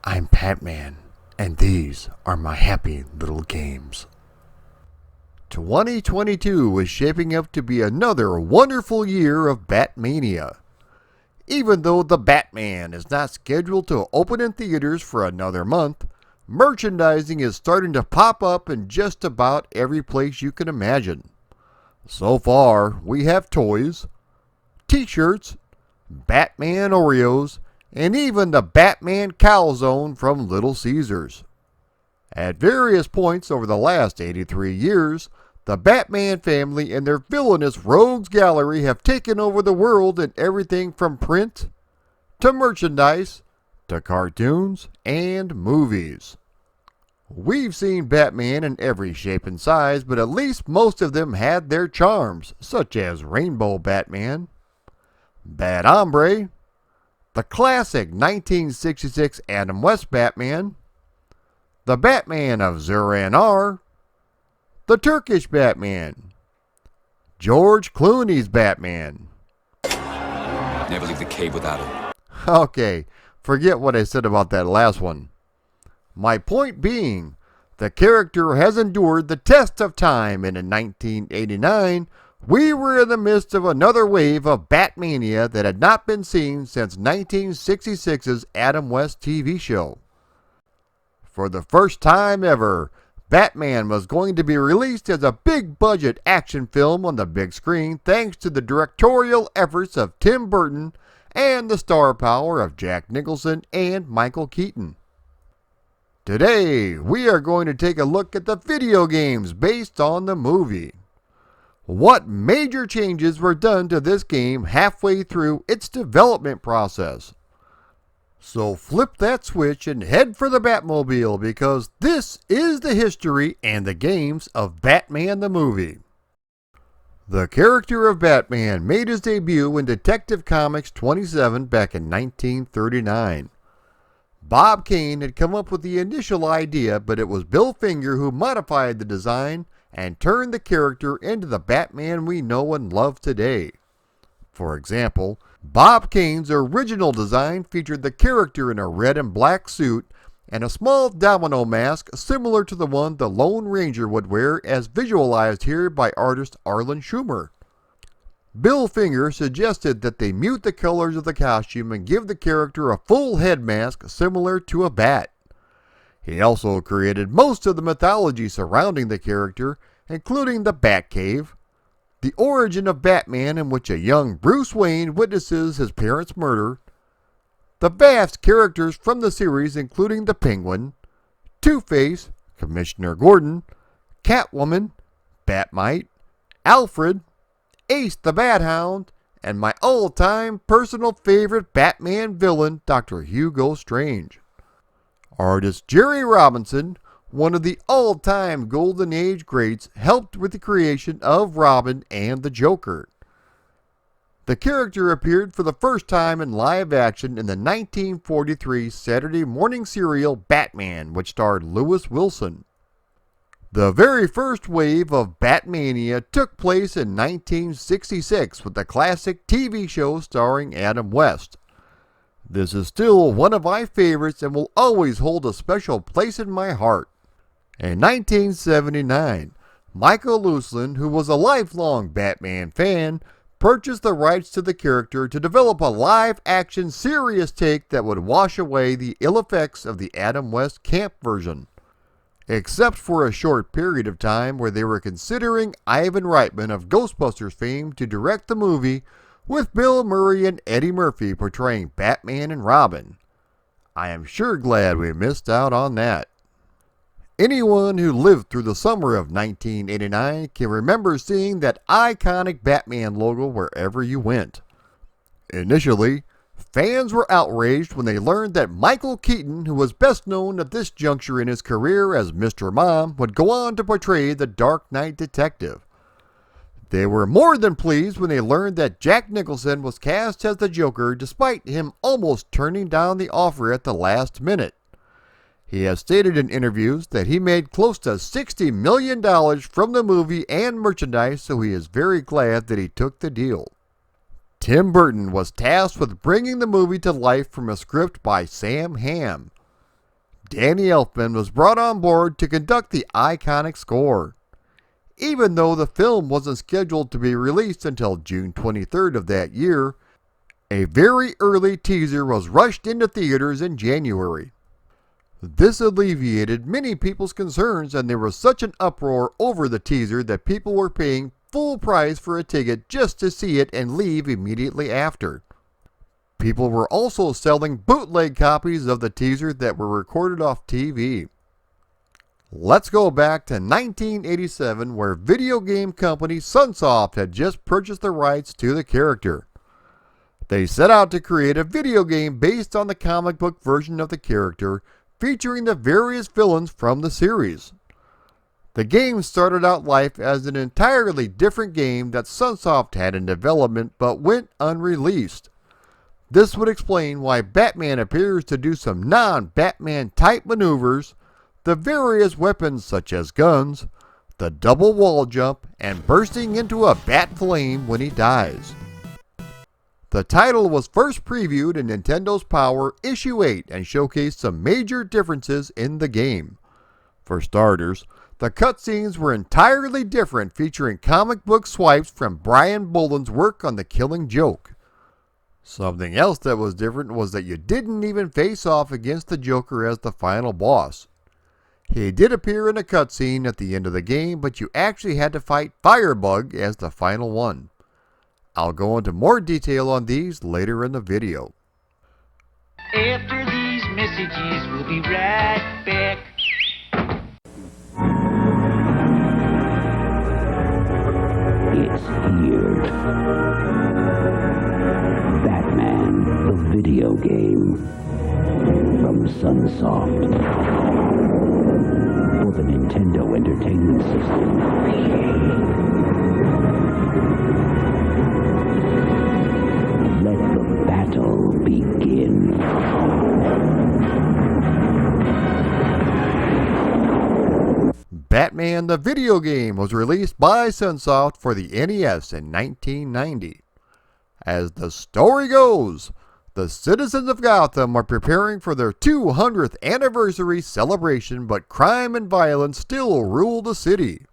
I'm Batman, and these are my happy little games. 2022 is shaping up to be another wonderful year of Batmania. Even though The Batman is not scheduled to open in theaters for another month, merchandising is starting to pop up in just about every place you can imagine. So far, we have toys, t-shirts, Batman Oreos, and even the Batman calzone from Little Caesars. At various points over the last 83 years, the Batman family and their villainous rogues gallery have taken over the world in everything from print, to merchandise, to cartoons, and movies. We've seen Batman in every shape and size, but at least most of them had their charms, such as Rainbow Batman, Bat Hombre, the classic 1966 Adam West Batman, the Batman of Zur-En-Arrh, the Turkish Batman, George Clooney's Batman. Never leave the cave without him. Okay, forget what I said about that last one. My point being, the character has endured the test of time, and in 1989, we were in the midst of another wave of Batmania that had not been seen since 1966's Adam West TV show. For the first time ever, Batman was going to be released as a big-budget action film on the big screen thanks to the directorial efforts of Tim Burton and the star power of Jack Nicholson and Michael Keaton. Today, we are going to take a look at the video games based on the movie. What major changes were done to this game halfway through its development process? So flip that switch and head for the Batmobile, because this is the history and the games of Batman the movie. The character of Batman made his debut in Detective Comics 27 back in 1939. Bob Kane had come up with the initial idea, but it was Bill Finger who modified the design and turned the character into the Batman we know and love today. For example, Bob Kane's original design featured the character in a red and black suit and a small domino mask similar to the one the Lone Ranger would wear, as visualized here by artist Arlen Schumer. Bill Finger suggested that they mute the colors of the costume and give the character a full head mask similar to a bat. He also created most of the mythology surrounding the character, including the Batcave, the origin of Batman in which a young Bruce Wayne witnesses his parents' murder, the vast characters from the series including the Penguin, Two-Face, Commissioner Gordon, Catwoman, Batmite, Alfred, Ace the Bat Hound, and my all-time personal favorite Batman villain, Dr. Hugo Strange. Artist Jerry Robinson, one of the all-time Golden Age greats, helped with the creation of Robin and the Joker. The character appeared for the first time in live action in the 1943 Saturday morning serial Batman, which starred Lewis Wilson. The very first wave of Batmania took place in 1966 with the classic TV show starring Adam West. This is still one of my favorites and will always hold a special place in my heart. In 1979, Michael Uslan, who was a lifelong Batman fan, purchased the rights to the character to develop a live-action serious take that would wash away the ill effects of the Adam West camp version. Except for a short period of time where they were considering Ivan Reitman of Ghostbusters fame to direct the movie, with Bill Murray and Eddie Murphy portraying Batman and Robin. I am sure glad we missed out on that. Anyone who lived through the summer of 1989 can remember seeing that iconic Batman logo wherever you went. Initially, fans were outraged when they learned that Michael Keaton, who was best known at this juncture in his career as Mr. Mom, would go on to portray the Dark Knight detective. They were more than pleased when they learned that Jack Nicholson was cast as the Joker, despite him almost turning down the offer at the last minute. He has stated in interviews that he made close to $60 million from the movie and merchandise, so he is very glad that he took the deal. Tim Burton was tasked with bringing the movie to life from a script by Sam Hamm. Danny Elfman was brought on board to conduct the iconic score. Even though the film wasn't scheduled to be released until June 23rd of that year, a very early teaser was rushed into theaters in January. This alleviated many people's concerns, and there was such an uproar over the teaser that people were paying full price for a ticket just to see it and leave immediately after. People were also selling bootleg copies of the teaser that were recorded off TV. Let's go back to 1987, where video game company Sunsoft had just purchased the rights to the character. They set out to create a video game based on the comic book version of the character, featuring the various villains from the series. The game started out life as an entirely different game that Sunsoft had in development but went unreleased. This would explain why Batman appears to do some non-Batman type maneuvers, the various weapons such as guns, the double wall jump, and bursting into a bat flame when he dies. The title was first previewed in Nintendo's Power Issue 8 and showcased some major differences in the game. For starters, the cutscenes were entirely different, featuring comic book swipes from Brian Boland's work on The Killing Joke. Something else that was different was that you didn't even face off against the Joker as the final boss. He did appear in a cutscene at the end of the game, but you actually had to fight Firebug as the final one. I'll go into more detail on these later in the video. After these messages, we'll be right back. It's here. Batman, the video game. From Sunsoft. For the Nintendo Entertainment System. Let the battle begin. Batman the video game was released by Sunsoft for the NES in 1990. As the story goes, the citizens of Gotham are preparing for their 200th anniversary celebration, but crime and violence still rule the city.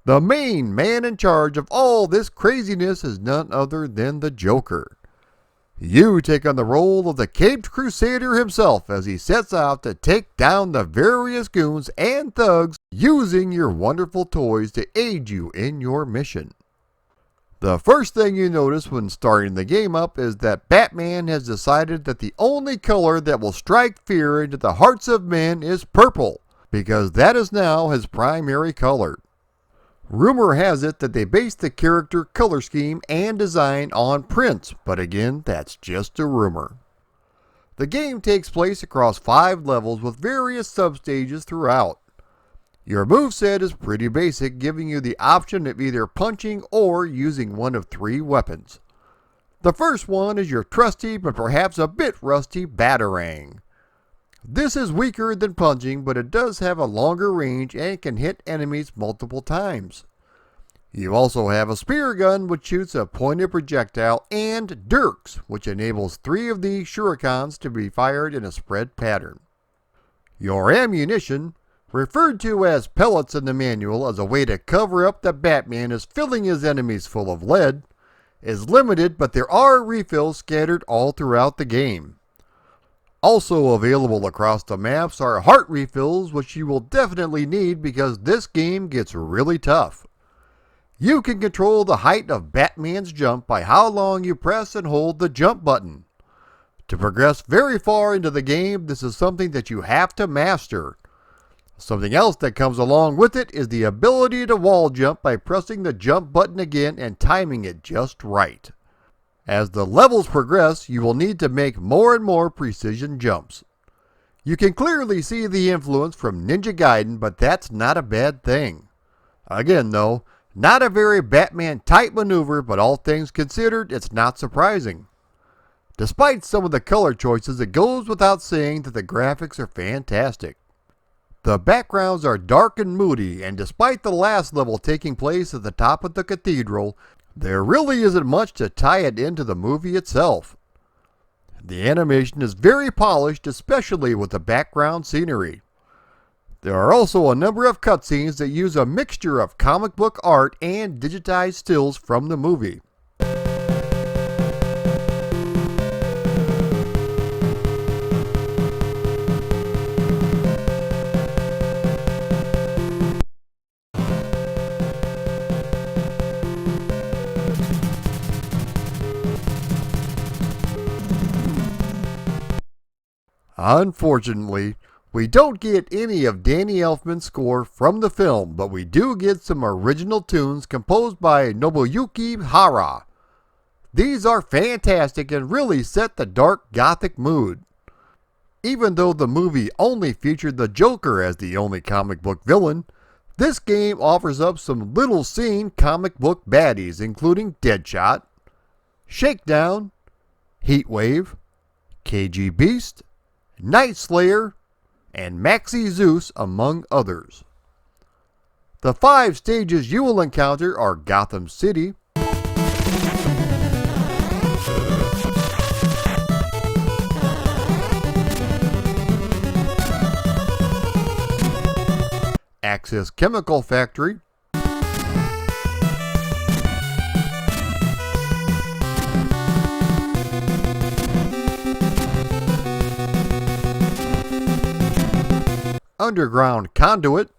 The main man in charge of all this craziness is none other than the Joker. You take on the role of the Caped Crusader himself as he sets out to take down the various goons and thugs using your wonderful toys to aid you in your mission. The first thing you notice when starting the game up is that Batman has decided that the only color that will strike fear into the hearts of men is purple, because that is now his primary color. Rumor has it that they based the character color scheme and design on Prince, but again, that's just a rumor. The game takes place across 5 levels with various substages throughout. Your moveset is pretty basic, giving you the option of either punching or using one of 3 weapons. The first one is your trusty but perhaps a bit rusty Batarang. This is weaker than punching, but it does have a longer range and can hit enemies multiple times. You also have a spear gun, which shoots a pointed projectile, and dirks, which enables 3 of these shurikens to be fired in a spread pattern. Your ammunition, referred to as pellets in the manual as a way to cover up that Batman is filling his enemies full of lead, is limited, but there are refills scattered all throughout the game. Also available across the maps are heart refills, which you will definitely need because this game gets really tough. You can control the height of Batman's jump by how long you press and hold the jump button. To progress very far into the game, this is something that you have to master. Something else that comes along with it is the ability to wall jump by pressing the jump button again and timing it just right. As the levels progress, you will need to make more and more precision jumps. You can clearly see the influence from Ninja Gaiden, but that's not a bad thing. Again though, not a very Batman type maneuver, but all things considered, it's not surprising. Despite some of the color choices, it goes without saying that the graphics are fantastic. The backgrounds are dark and moody, and despite the last level taking place at the top of the cathedral, There really isn't much to tie it into the movie itself. The animation is very polished, especially with the background scenery. There are also a number of cutscenes that use a mixture of comic book art and digitized stills from the movie. Unfortunately, we don't get any of Danny Elfman's score from the film, but we do get some original tunes composed by Nobuyuki Hara. These are fantastic and really set the dark gothic mood. Even though the movie only featured the Joker as the only comic book villain, this game offers up some little seen comic book baddies including Deadshot, Shakedown, Heatwave, KG Beast, Night Slayer, and Maxi Zeus, among others. The 5 stages you will encounter are Gotham City, Axis Chemical Factory, Underground Conduit,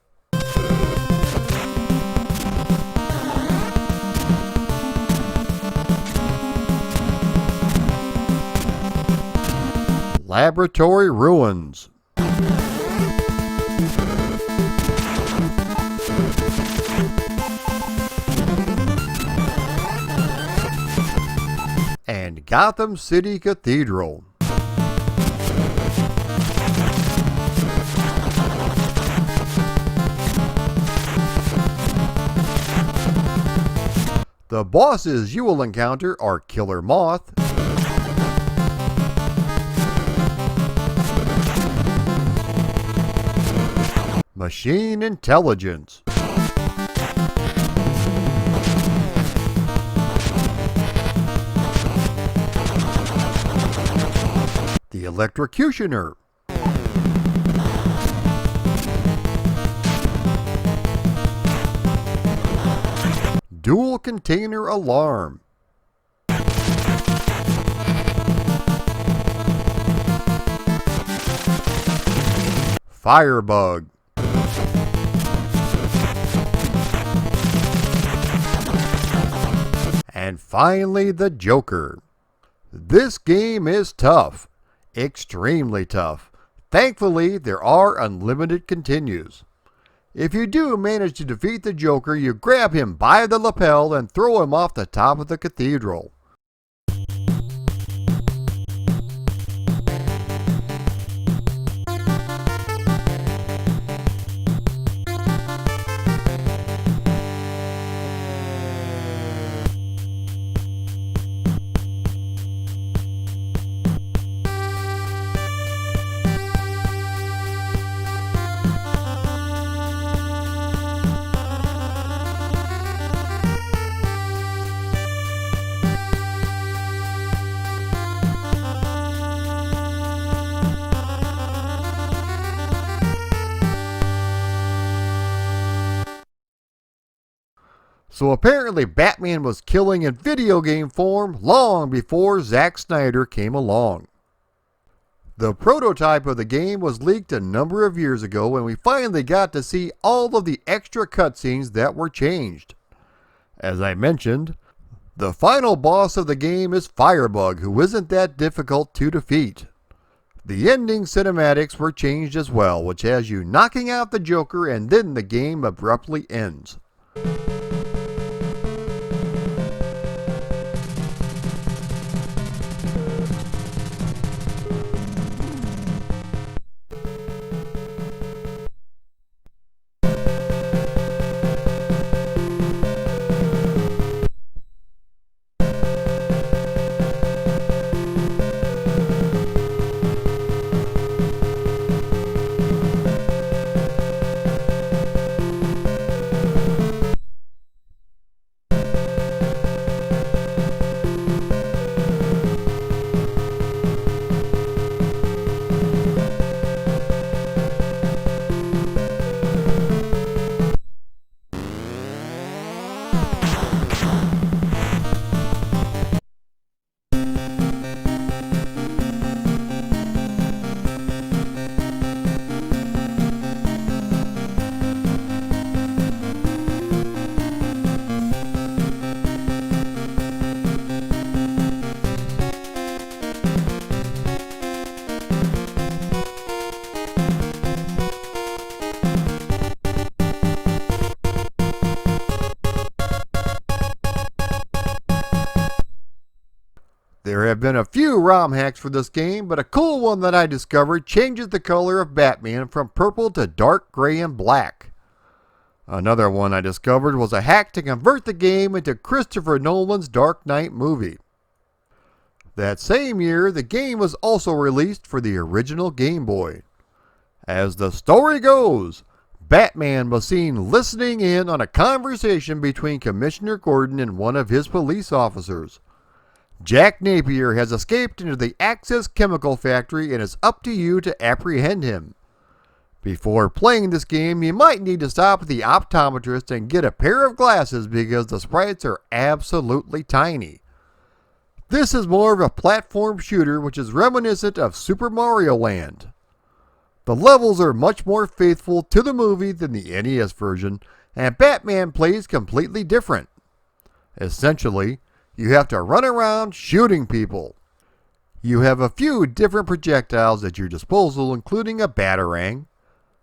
Laboratory Ruins, and Gotham City Cathedral. The bosses you will encounter are Killer Moth, Machine Intelligence, the Electrocutioner, Dual Container Alarm, Firebug, and finally the Joker. This game is tough, extremely tough. Thankfully, there are unlimited continues. If you do manage to defeat the Joker, you grab him by the lapel and throw him off the top of the cathedral. So apparently Batman was killing in video game form long before Zack Snyder came along. The prototype of the game was leaked a number of years ago and we finally got to see all of the extra cutscenes that were changed. As I mentioned, the final boss of the game is Firebug, who isn't that difficult to defeat. The ending cinematics were changed as well, which has you knocking out the Joker and then the game abruptly ends. There have been a few ROM hacks for this game, but a cool one that I discovered changes the color of Batman from purple to dark gray and black. Another one I discovered was a hack to convert the game into Christopher Nolan's Dark Knight movie. That same year, the game was also released for the original Game Boy. As the story goes, Batman was seen listening in on a conversation between Commissioner Gordon and one of his police officers. Jack Napier has escaped into the Axis chemical factory and it's up to you to apprehend him. Before playing this game, you might need to stop at the optometrist and get a pair of glasses because the sprites are absolutely tiny. This is more of a platform shooter which is reminiscent of Super Mario Land. The levels are much more faithful to the movie than the NES version, and Batman plays completely different. Essentially, you have to run around shooting people. You have a few different projectiles at your disposal, including a batarang,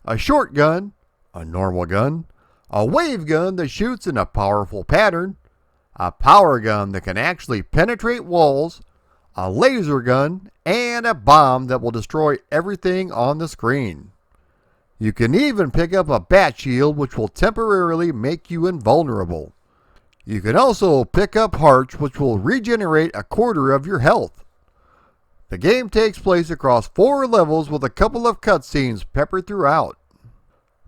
a shotgun, a normal gun, a wave gun that shoots in a powerful pattern, a power gun that can actually penetrate walls, a laser gun, and a bomb that will destroy everything on the screen. You can even pick up a bat shield which will temporarily make you invulnerable. You can also pick up hearts which will regenerate a quarter of your health. The game takes place across 4 levels with a couple of cutscenes peppered throughout.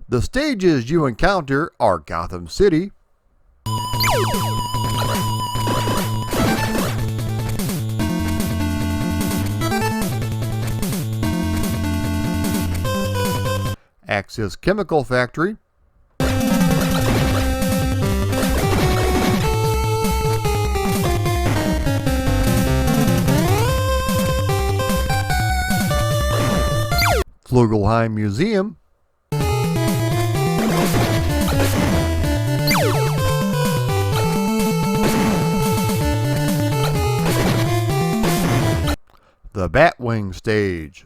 The stages you encounter are Gotham City, Axis Chemical Factory, Flugelheim Museum, the Batwing stage,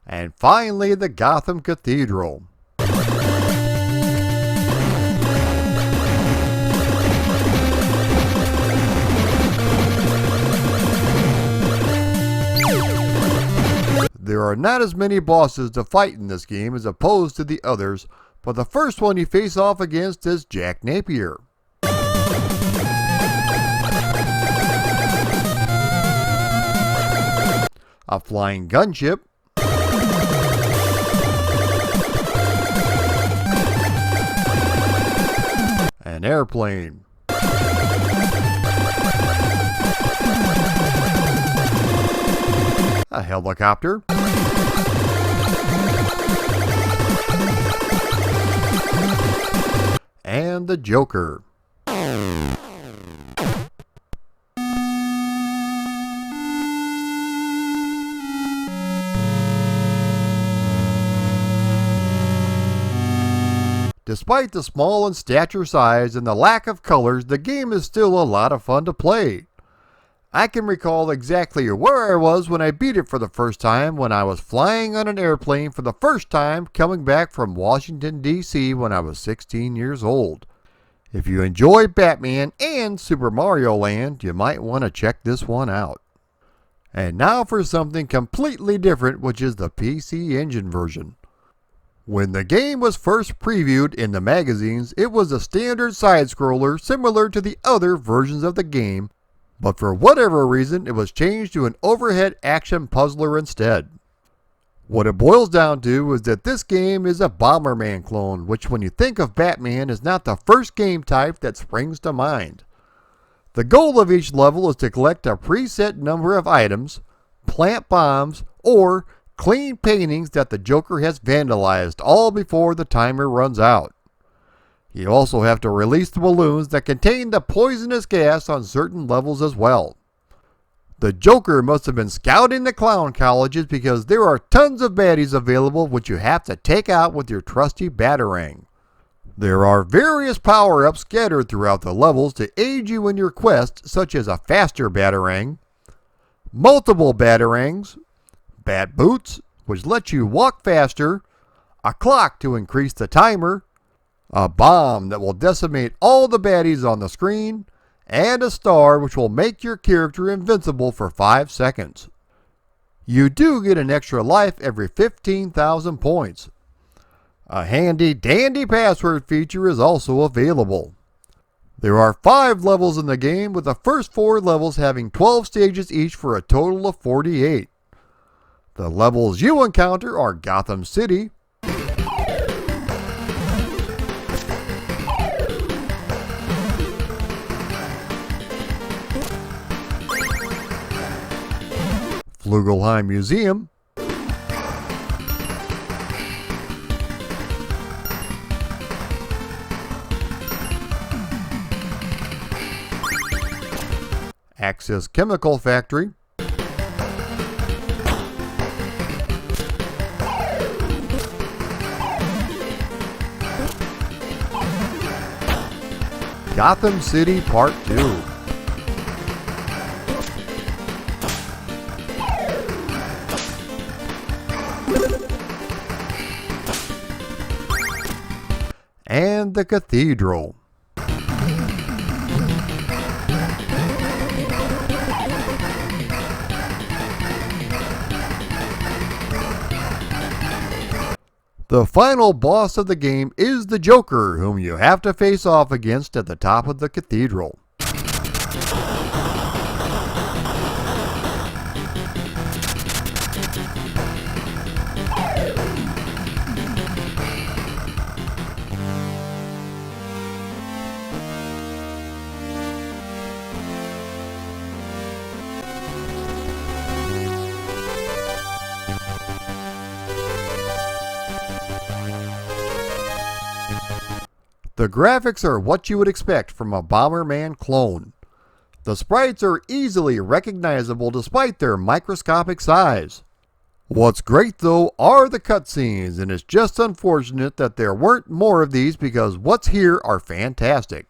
and finally the Gotham Cathedral. There are not as many bosses to fight in this game as opposed to the others, but the first one you face off against is Jack Napier. A flying gunship, an airplane, a helicopter, and the Joker. Despite the small in stature size and the lack of colors, the game is still a lot of fun to play. I can recall exactly where I was when I beat it for the first time when I was flying on an airplane for the first time coming back from Washington, D.C. when I was 16 years old. If you enjoy Batman and Super Mario Land, you might want to check this one out. And now for something completely different, which is the PC Engine version. When the game was first previewed in the magazines, it was a standard side-scroller similar to the other versions of the game, but for whatever reason it was changed to an overhead action puzzler instead. What it boils down to is that this game is a Bomberman clone, which when you think of Batman is not the first game type that springs to mind. The goal of each level is to collect a preset number of items, plant bombs, or clean paintings that the Joker has vandalized, all before the timer runs out. You also have to release the balloons that contain the poisonous gas on certain levels as well. The Joker must have been scouting the clown colleges because there are tons of baddies available which you have to take out with your trusty batarang. There are various power-ups scattered throughout the levels to aid you in your quest, such as a faster batarang, multiple batarangs, bat boots, which lets you walk faster, a clock to increase the timer, a bomb that will decimate all the baddies on the screen, and a star which will make your character invincible for 5 seconds. You do get an extra life every 15,000 points. A handy dandy password feature is also available. There are 5 levels in the game, with the first 4 levels having 12 stages each for a total of 48. The levels you encounter are Gotham City, Flugelheim Museum, Axis Chemical Factory, Gotham City Part 2. And the Cathedral. The final boss of the game is the Joker, whom you have to face off against at the top of the cathedral. The graphics are what you would expect from a Bomberman clone. The sprites are easily recognizable despite their microscopic size. What's great though are the cutscenes, and it's just unfortunate that there weren't more of these because what's here are fantastic.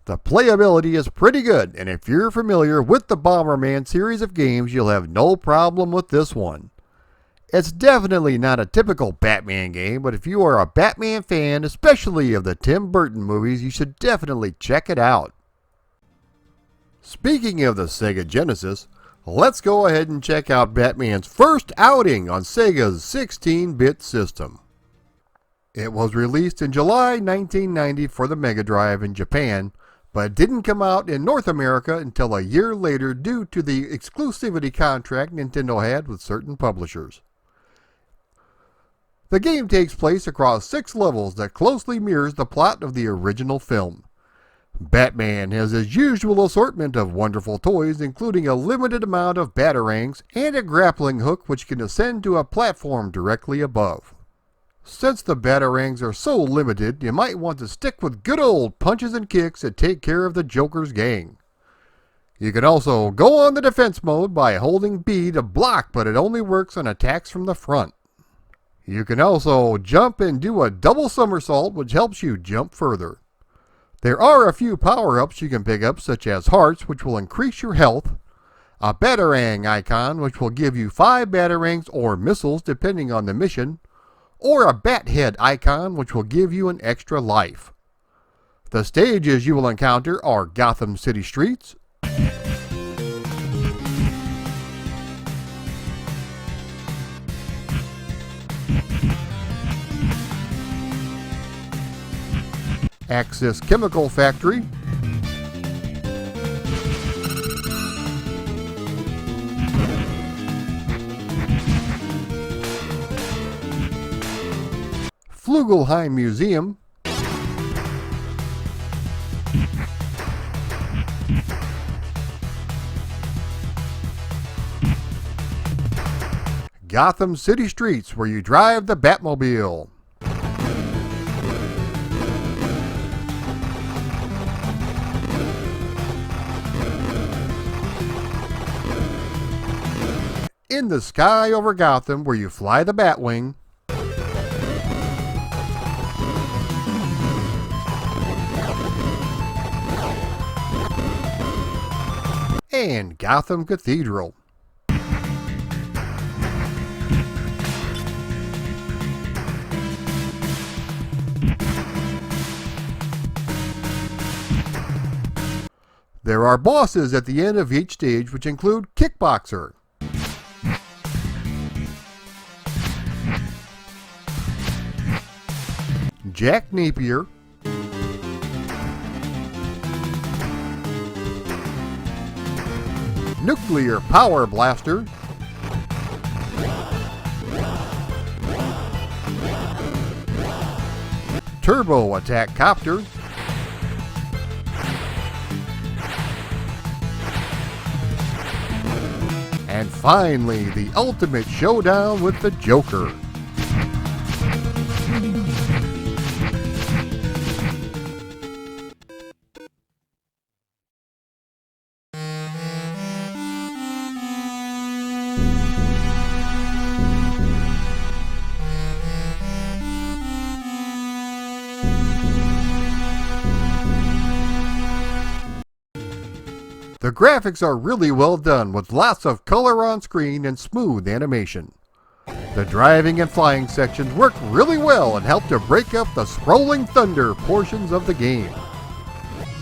The playability is pretty good, and if you're familiar with the Bomberman series of games, you'll have no problem with this one. It's definitely not a typical Batman game, but if you are a Batman fan, especially of the Tim Burton movies, you should definitely check it out. Speaking of the Sega Genesis, let's go ahead and check out Batman's first outing on Sega's 16-bit system. It was released in July 1990 for the Mega Drive in Japan, but it didn't come out in North America until a year later due to the exclusivity contract Nintendo had with certain publishers. The game takes place across 6 levels that closely mirrors the plot of the original film. Batman has his usual assortment of wonderful toys, including a limited amount of batarangs and a grappling hook which can ascend to a platform directly above. Since the batarangs are so limited, you might want to stick with good old punches and kicks and take care of the Joker's gang. You can also go on the defense mode by holding B to block, but it only works on attacks from the front. You can also jump and do a double somersault, which helps you jump further. There are a few power-ups you can pick up, such as hearts, which will increase your health, a batarang icon which will give you 5 batarangs or missiles depending on the mission, or a bat head icon which will give you an extra life. The stages you will encounter are Gotham City streets, Axis Chemical Factory, Flugelheim Museum, Gotham City streets where you drive the Batmobile, in the sky over Gotham where you fly the Batwing, and Gotham Cathedral. There are bosses at the end of each stage which include Kickboxer, Jack Napier, Nuclear Power Blaster, Turbo Attack Copter, and finally the ultimate showdown with the Joker. The graphics are really well done with lots of color on screen and smooth animation. The driving and flying sections work really well and help to break up the scrolling thunder portions of the game.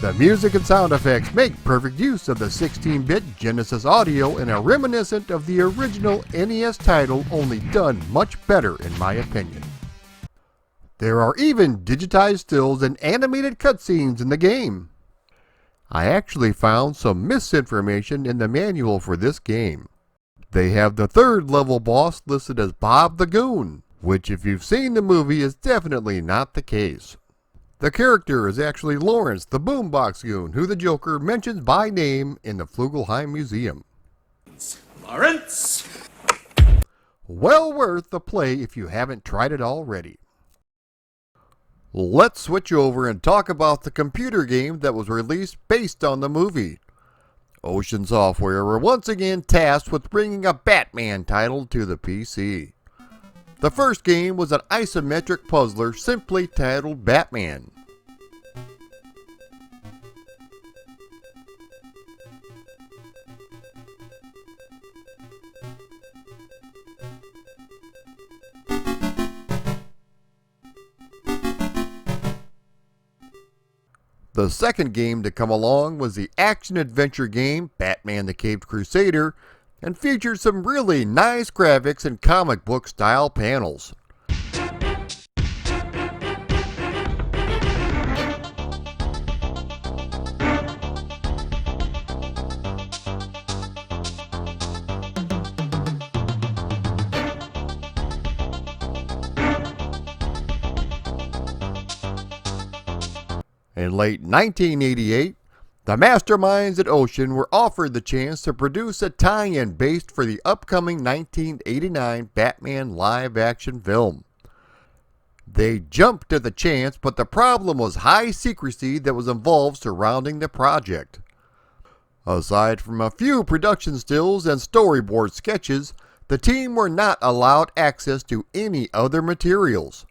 The music and sound effects make perfect use of the 16-bit Genesis audio and are reminiscent of the original NES title, only done much better in my opinion. There are even digitized stills and animated cutscenes in the game. I actually found some misinformation in the manual for this game. They have the 3rd level boss listed as Bob the Goon, which if you've seen the movie is definitely not the case. The character is actually Lawrence the Boombox Goon, who the Joker mentions by name in the Flugelheim Museum. Lawrence! Well worth the play if you haven't tried it already. Let's switch over and talk about the computer game that was released based on the movie. Ocean Software were once again tasked with bringing a Batman title to the PC. The first game was an isometric puzzler simply titled Batman. The second game to come along was the action-adventure game Batman the Caped Crusader, and featured some really nice graphics and comic book style panels. In late 1988, the masterminds at Ocean were offered the chance to produce a tie-in based for the upcoming 1989 Batman live-action film. They jumped at the chance, but the problem was high secrecy that was involved surrounding the project. Aside from a few production stills and storyboard sketches, the team were not allowed access to any other materials.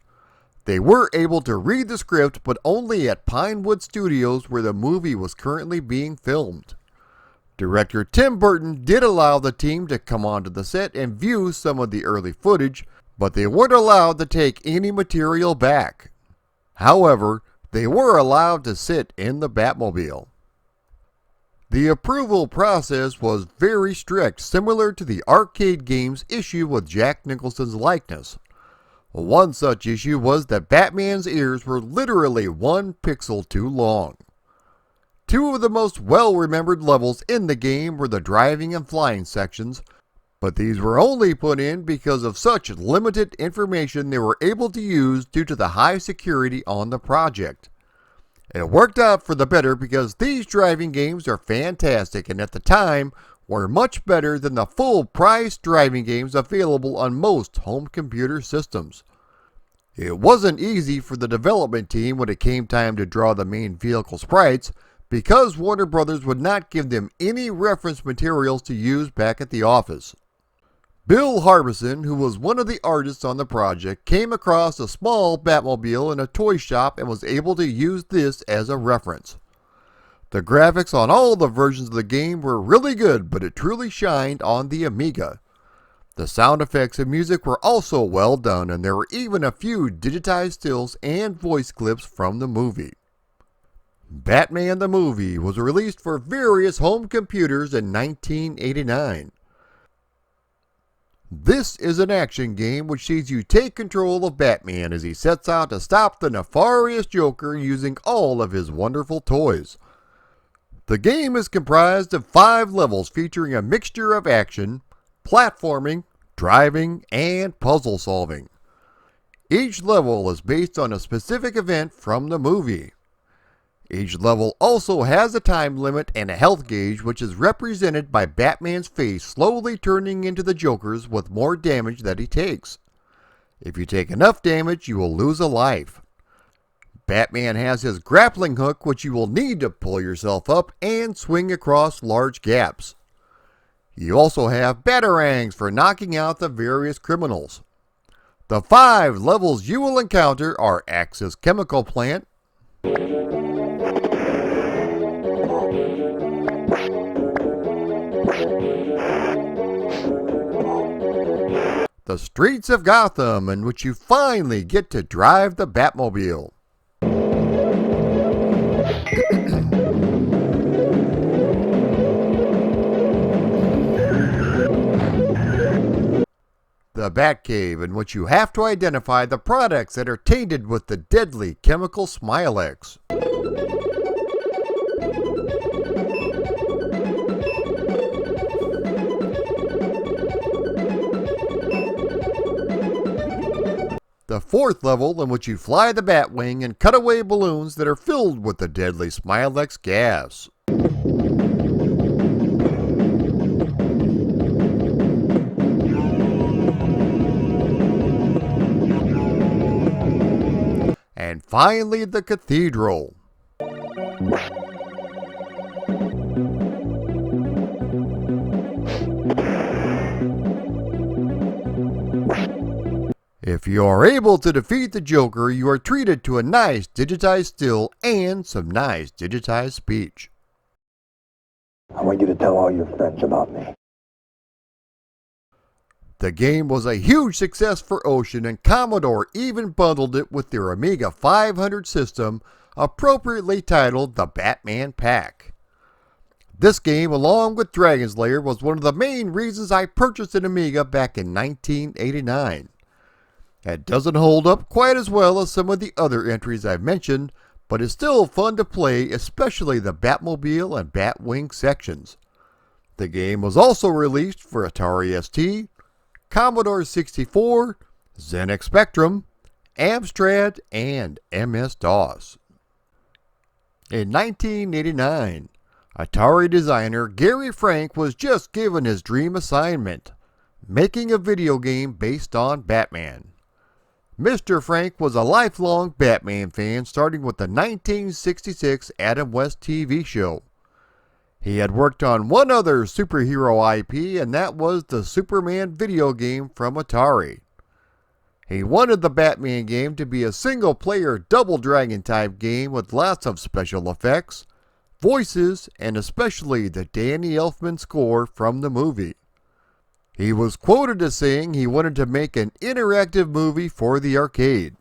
They were able to read the script, but only at Pinewood Studios where the movie was currently being filmed. Director Tim Burton did allow the team to come onto the set and view some of the early footage, but they weren't allowed to take any material back. However, they were allowed to sit in the Batmobile. The approval process was very strict, similar to the arcade game's issue with Jack Nicholson's likeness. One such issue was that Batman's ears were literally 1 pixel too long. Two of the most well-remembered levels in the game were the driving and flying sections, but these were only put in because of such limited information they were able to use due to the high security on the project. It worked out for the better because these driving games are fantastic and at the time were much better than the full-price driving games available on most home computer systems. It wasn't easy for the development team when it came time to draw the main vehicle sprites because Warner Brothers would not give them any reference materials to use back at the office. Bill Harbison, who was one of the artists on the project, came across a small Batmobile in a toy shop and was able to use this as a reference. The graphics on all the versions of the game were really good, but it truly shined on the Amiga. The sound effects and music were also well done, and there were even a few digitized stills and voice clips from the movie. Batman the Movie was released for various home computers in 1989. This is an action game which sees you take control of Batman as he sets out to stop the nefarious Joker using all of his wonderful toys. The game is comprised of 5 levels featuring a mixture of action, platforming, driving, and puzzle solving. Each level is based on a specific event from the movie. Each level also has a time limit and a health gauge, which is represented by Batman's face slowly turning into the Joker's with more damage that he takes. If you take enough damage, you will lose a life. Batman has his grappling hook, which you will need to pull yourself up and swing across large gaps. You also have batarangs for knocking out the various criminals. The 5 levels you will encounter are Axis Chemical Plant, the streets of Gotham, in which you finally get to drive the Batmobile. The Batcave, in which you have to identify the products that are tainted with the deadly chemical Smilex. The 4th level, in which you fly the Batwing and cut away balloons that are filled with the deadly Smilex gas. And finally, the Cathedral. If you are able to defeat the Joker, you are treated to a nice digitized still and some nice digitized speech. I want you to tell all your friends about me. The game was a huge success for Ocean, and Commodore even bundled it with their Amiga 500 system, appropriately titled the Batman Pack. This game, along with Dragon's Lair, was one of the main reasons I purchased an Amiga back in 1989. It doesn't hold up quite as well as some of the other entries I've mentioned, but it's still fun to play, especially the Batmobile and Batwing sections. The game was also released for Atari ST, Commodore 64, ZX Spectrum, Amstrad, and MS-DOS. In 1989, Atari designer Gary Frank was just given his dream assignment, making a video game based on Batman. Mr. Frank was a lifelong Batman fan, starting with the 1966 Adam West TV show. He had worked on one other superhero IP, and that was the Superman video game from Atari. He wanted the Batman game to be a single-player Double Dragon type game with lots of special effects, voices, and especially the Danny Elfman score from the movie. He was quoted as saying he wanted to make an interactive movie for the arcade.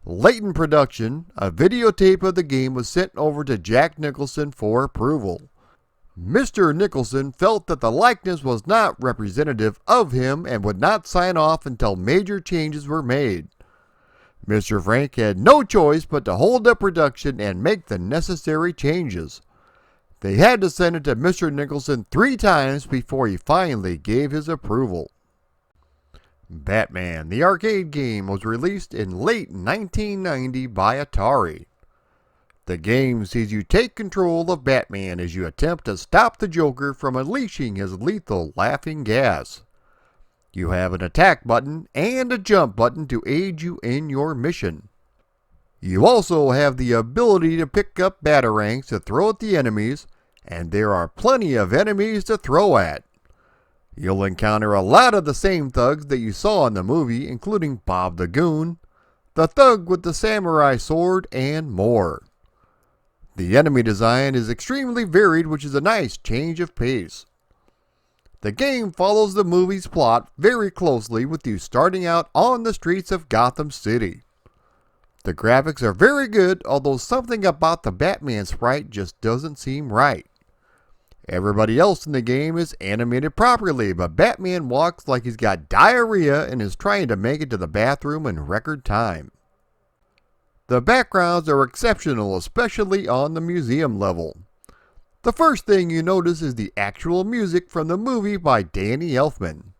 Late in production, a videotape of the game was sent over to Jack Nicholson for approval. Mr. Nicholson felt that the likeness was not representative of him and would not sign off until major changes were made. Mr. Frank had no choice but to hold up production and make the necessary changes. They had to send it to Mr. Nicholson 3 times before he finally gave his approval. Batman, the arcade game, was released in late 1990 by Atari. The game sees you take control of Batman as you attempt to stop the Joker from unleashing his lethal laughing gas. You have an attack button and a jump button to aid you in your mission. You also have the ability to pick up batarangs to throw at the enemies, and there are plenty of enemies to throw at. You'll encounter a lot of the same thugs that you saw in the movie, including Bob the Goon, the thug with the samurai sword, and more. The enemy design is extremely varied, which is a nice change of pace. The game follows the movie's plot very closely, with you starting out on the streets of Gotham City. The graphics are very good, although something about the Batman sprite just doesn't seem right. Everybody else in the game is animated properly, but Batman walks like he's got diarrhea and is trying to make it to the bathroom in record time. The backgrounds are exceptional, especially on the museum level. The first thing you notice is the actual music from the movie by Danny Elfman.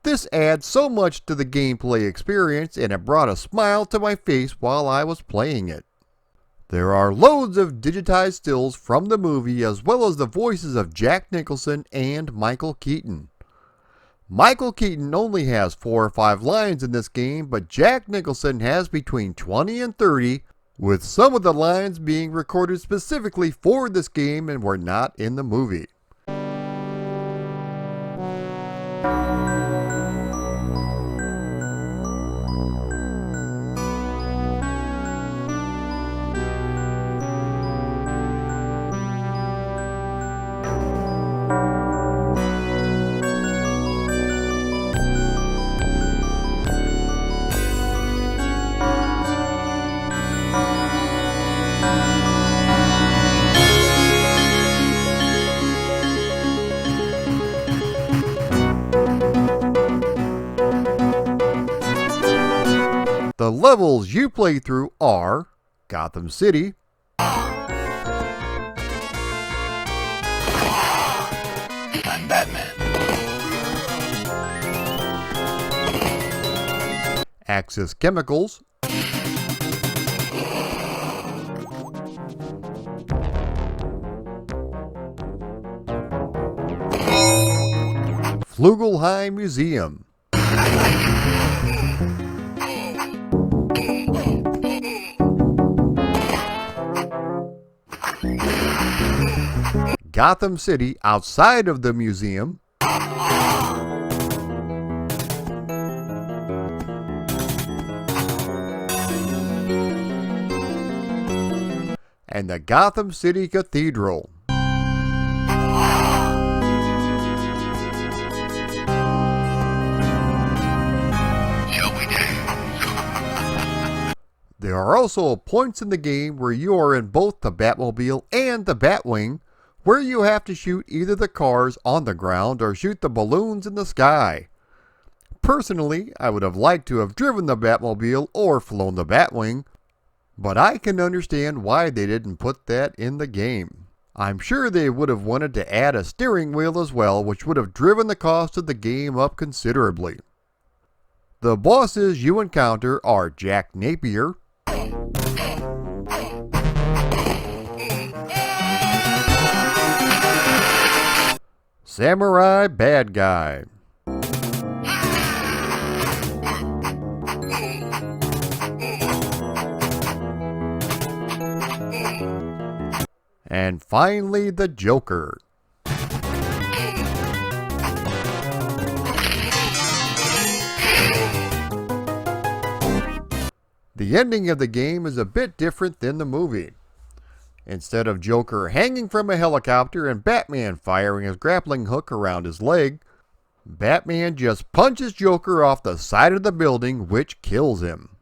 This adds so much to the gameplay experience, and it brought a smile to my face while I was playing it. There are loads of digitized stills from the movie, as well as the voices of Jack Nicholson and Michael Keaton. Michael Keaton only has 4 or 5 lines in this game, but Jack Nicholson has between 20 and 30, with some of the lines being recorded specifically for this game and were not in the movie. The levels you play through are Gotham City, I'm Batman. Axis Chemicals, Flugelheim Museum, Gotham City outside of the museum, and the Gotham City Cathedral. There are also points in the game where you are in both the Batmobile and the Batwing, where you have to shoot either the cars on the ground or shoot the balloons in the sky. Personally, I would have liked to have driven the Batmobile or flown the Batwing, but I can understand why they didn't put that in the game. I'm sure they would have wanted to add a steering wheel as well, which would have driven the cost of the game up considerably. The bosses you encounter are Jack Napier, Samurai Bad Guy, and finally the Joker. The ending of the game is a bit different than the movie. Instead of Joker hanging from a helicopter and Batman firing his grappling hook around his leg, Batman just punches Joker off the side of the building, which kills him.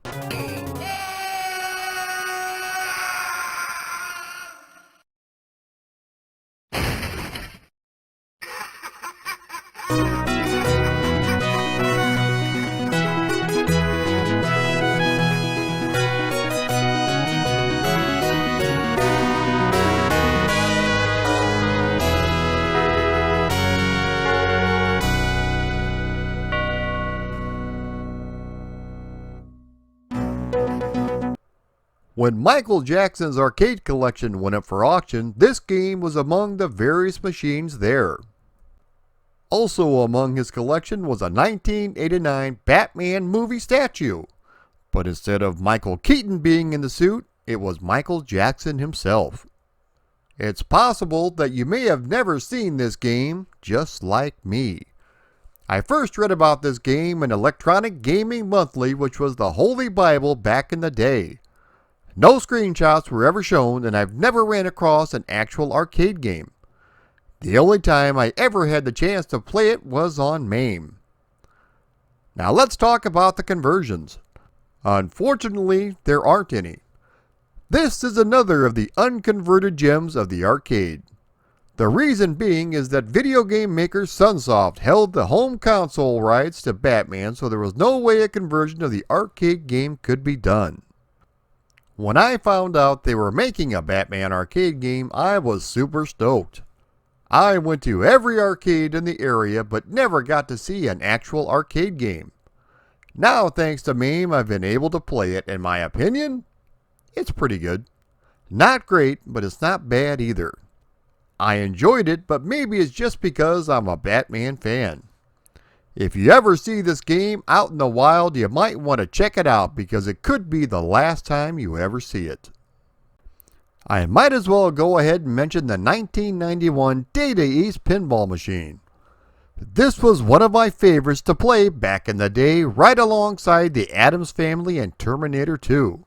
When Michael Jackson's arcade collection went up for auction, this game was among the various machines there. Also among his collection was a 1989 Batman movie statue, but instead of Michael Keaton being in the suit, it was Michael Jackson himself. It's possible that you may have never seen this game, just like me. I first read about this game in Electronic Gaming Monthly, which was the Holy Bible back in the day. No screenshots were ever shown, and I've never ran across an actual arcade game. The only time I ever had the chance to play it was on MAME. Now let's talk about the conversions. Unfortunately, there aren't any. This is another of the unconverted gems of the arcade. The reason being is that video game maker Sunsoft held the home console rights to Batman, so there was no way a conversion of the arcade game could be done. When I found out they were making a Batman arcade game, I was super stoked. I went to every arcade in the area but never got to see an actual arcade game. Now, thanks to MAME, I've been able to play it. In my opinion, it's pretty good. Not great, but it's not bad either. I enjoyed it, but maybe it's just because I'm a Batman fan. If you ever see this game out in the wild, you might want to check it out because it could be the last time you ever see it. I might as well go ahead and mention the 1991 Data East pinball machine. This was one of my favorites to play back in the day, right alongside the Addams Family and Terminator 2.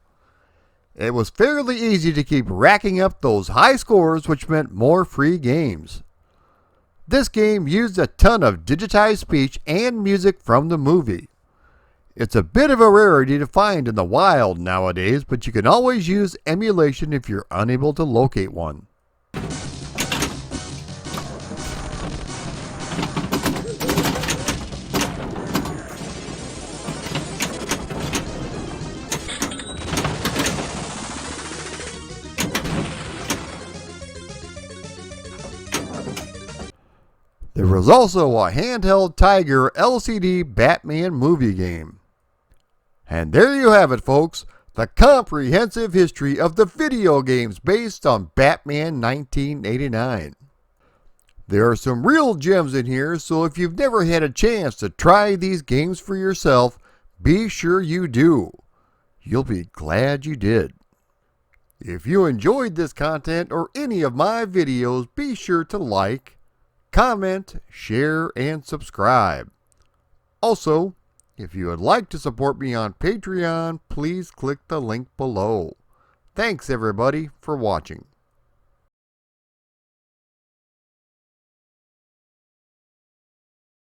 It was fairly easy to keep racking up those high scores, which meant more free games. This game used a ton of digitized speech and music from the movie. It's a bit of a rarity to find in the wild nowadays, but you can always use emulation if you're unable to locate one. There was also a handheld Tiger LCD Batman movie game. And there you have it, folks, the comprehensive history of the video games based on Batman 1989. There are some real gems in here, so if you've never had a chance to try these games for yourself, be sure you do. You'll be glad you did. If you enjoyed this content or any of my videos, be sure to like, comment, share, and subscribe. Also, if you would like to support me on Patreon, please click the link below. Thanks everybody for watching.